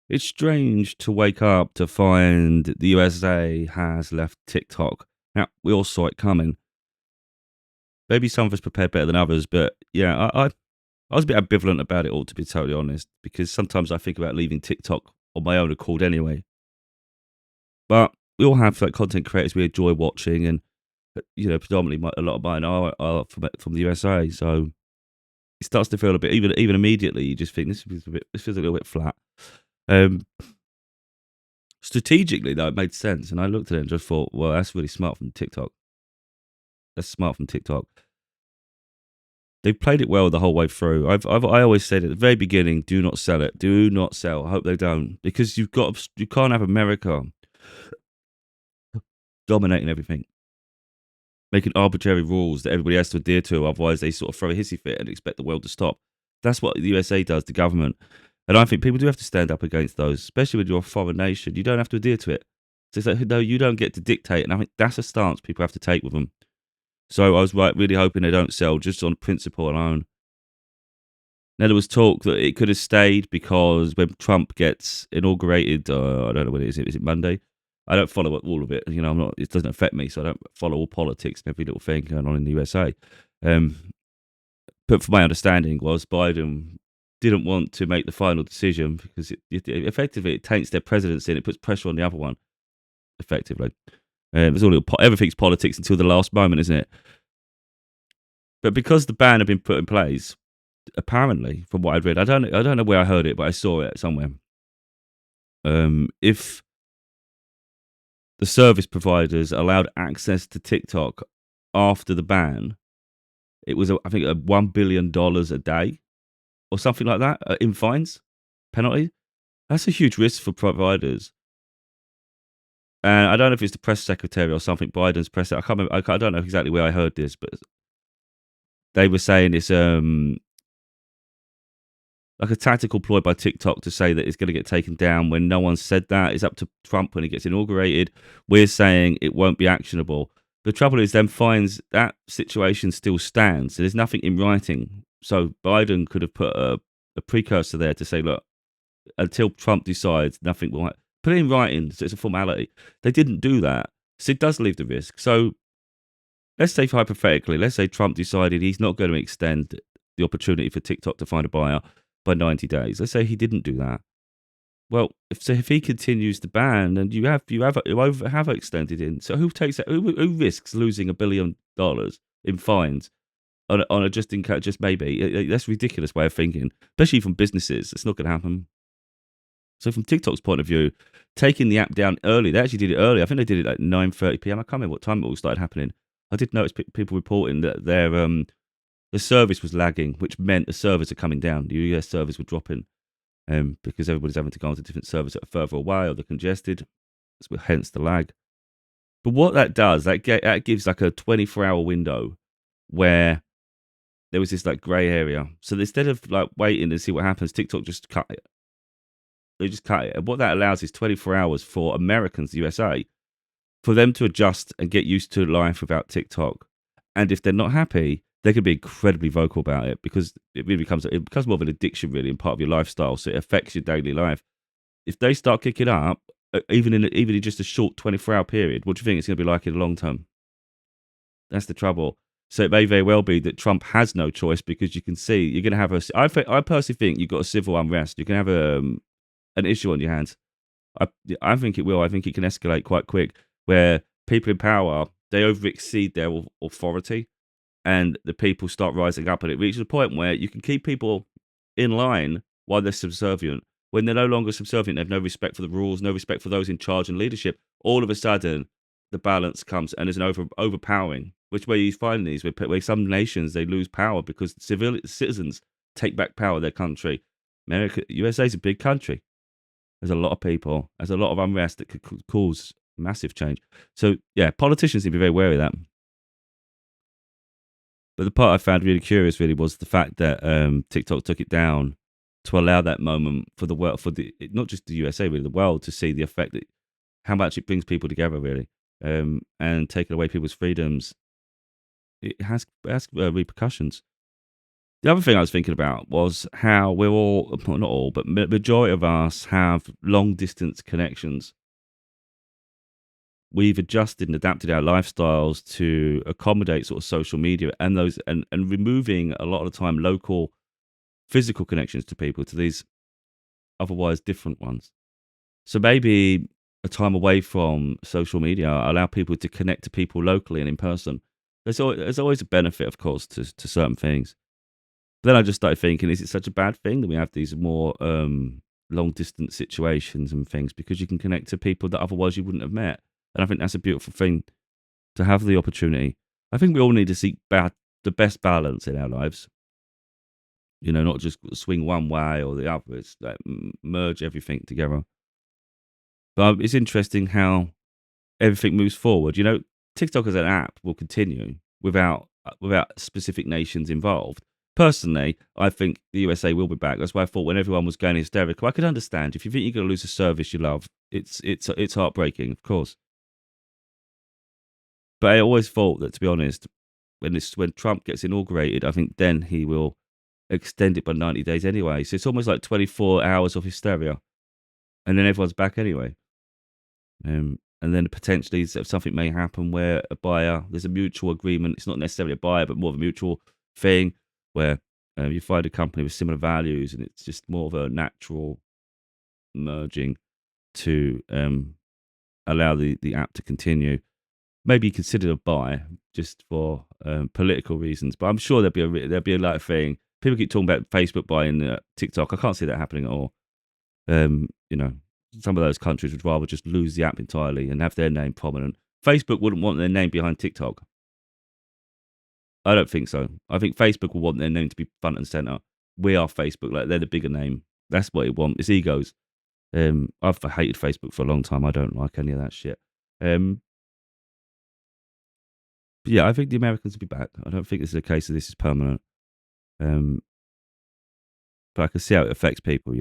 It's strange to wake up to find the USA has left TikTok. Now, we all saw it coming. Maybe some of us prepared better than others, but yeah, I was a bit ambivalent about it all, to be totally honest, because sometimes I think about leaving TikTok on my own accord anyway. But we all have like content creators we enjoy watching, and predominantly a lot of mine are from the USA. So it starts to feel a bit, even immediately, you just think this feels a little bit flat. Um, Strategically, though, it made sense, and I looked at it and just thought, well, that's really smart from TikTok. That's smart from TikTok. They've played it well the whole way through. I always said at the very beginning, do not sell it. Do not sell. I hope they don't, because you can't have America dominating everything, making arbitrary rules that everybody has to adhere to. Otherwise, they sort of throw a hissy fit and expect the world to stop. That's what the USA does, the government. And I think people do have to stand up against those, especially when you're a foreign nation. You don't have to adhere to it. So it's like, no, you don't get to dictate. And I think that's a stance people have to take with them. So I was really hoping they don't sell just on principle alone. Now, there was talk that it could have stayed because when Trump gets inaugurated, I don't know when it is. Is it Monday? I don't follow all of it. I'm not. It doesn't affect me, so I don't follow all politics and every little thing going on in the USA. Um, but from my understanding, was Biden didn't want to make the final decision because effectively it taints their presidency and it puts pressure on the other one. Effectively, it's all everything's politics until the last moment, isn't it? But because the ban had been put in place, apparently, from what I'd read, I don't know where I heard it, but I saw it somewhere. If the service providers allowed access to TikTok after the ban, it was I think $1 billion a day or something like that in fines, penalty. That's a huge risk for providers. And I don't know if it's the press secretary or something, Biden's press. I can't remember. I don't know exactly where I heard this, but they were saying it's like a tactical ploy by TikTok to say that it's going to get taken down when no one said that. It's up to Trump when he gets inaugurated. We're saying it won't be actionable. The trouble is, then fines that situation still stands. There's nothing in writing. So Biden could have put a precursor there to say, look, until Trump decides, nothing will happen. Put it in writing, so it's a formality. They didn't do that. So it does leave the risk. So let's say, hypothetically, let's say Trump decided he's not going to extend the opportunity for TikTok to find a buyer by 90 days. Let's say he didn't do that. Well, if he continues to ban, and you have extended in, so who takes that? Who risks losing $1 billion in fines on a just maybe? That's a ridiculous way of thinking, especially from businesses. It's not going to happen. So from TikTok's point of view, taking the app down early, they actually did it early. I think they did it at 9:30 p.m. I can't remember what time it all started happening. I did notice people reporting that the service was lagging, which meant the servers are coming down. The US servers were dropping because everybody's having to go onto different servers that are further away or they're congested. So hence the lag. But what that does, that gives like a 24-hour window where there was this like grey area. So instead of like waiting to see what happens, TikTok just cut it. They just cut it. And what that allows is 24 hours for Americans, USA, for them to adjust and get used to life without TikTok. And if they're not happy, they can be incredibly vocal about it because it becomes more of an addiction, really, and part of your lifestyle. So it affects your daily life. If they start kicking up, even in just a short 24-hour period, what do you think it's going to be like in the long term? That's the trouble. So it may very well be that Trump has no choice because you can see you're going to have I personally think you've got a civil unrest. You can have an issue on your hands. I think it will. I think it can escalate quite quick, where people in power they over exceed their authority, and the people start rising up, and it reaches a point where you can keep people in line while they're subservient. When they're no longer subservient, they have no respect for the rules, no respect for those in charge and leadership. All of a sudden, the balance comes, and there's an overpowering. Which where you find these, where some nations they lose power because citizens take back power of their country. America, USA is a big country. There's a lot of people. There's a lot of unrest that could cause massive change. So yeah, politicians need to be very wary of that. But the part I found really curious, really, was the fact that TikTok took it down to allow that moment for the world, not just the USA, really, the world to see the effect that how much it brings people together, really, and taking away people's freedoms. It has repercussions. The other thing I was thinking about was how we're all, well, not all, but majority of us have long distance connections. We've adjusted and adapted our lifestyles to accommodate sort of social media and those and removing a lot of the time local physical connections to people to these otherwise different ones. So maybe a time away from social media allow people to connect to people locally and in person. There's always a benefit, of course, to certain things. Then I just started thinking, is it such a bad thing that we have these more long distance situations and things because you can connect to people that otherwise you wouldn't have met? And I think that's a beautiful thing to have the opportunity. I think we all need to seek the best balance in our lives. Not just swing one way or the other. It's like merge everything together. But it's interesting how everything moves forward. TikTok as an app will continue without specific nations involved. Personally, I think the USA will be back. That's why I thought when everyone was going hysterical, I could understand if you think you're going to lose a service you love, it's heartbreaking, of course. But I always thought that, to be honest, when Trump gets inaugurated, I think then he will extend it by 90 days anyway. So it's almost like 24 hours of hysteria, and then everyone's back anyway. And then potentially something may happen where there's a mutual agreement. It's not necessarily a buyer, but more of a mutual thing where you find a company with similar values, and it's just more of a natural merging to allow the app to continue. Maybe consider a buy just for political reasons, but I'm sure there'll be a like thing. People keep talking about Facebook buying TikTok. I can't see that happening at all. Um, you know, some of those countries would rather just lose the app entirely and have their name prominent. Facebook wouldn't want their name behind TikTok. I don't think so. I think Facebook will want their name to be front and center. We are Facebook, like they're the bigger name. That's what it wants. It's egos. I've hated Facebook for a long time. I don't like any of that shit. But yeah, I think the Americans will be back. I don't think this is a case of this is permanent. Um, but I can see how it affects people.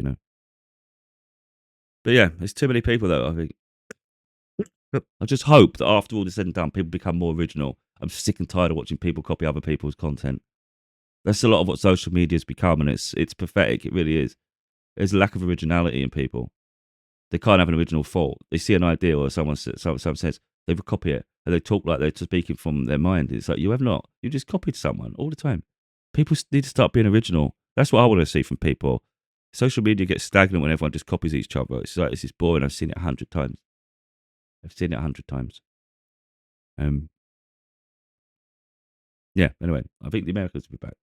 But yeah, there's too many people though. I think I just hope that after all this is said and done, people become more original. I'm sick and tired of watching people copy other people's content. That's a lot of what social media has become, and it's pathetic. It really is. There's a lack of originality in people. They can't have an original thought. They see an idea or someone says, they would copy it, and they talk like they're just speaking from their mind. It's like, you have not. You just copied someone all the time. People need to start being original. That's what I want to see from people. Social media gets stagnant when everyone just copies each other. It's like, this is boring. I've seen it 100 times. I've seen it 100 times. Yeah, anyway, I think the Americans will be back.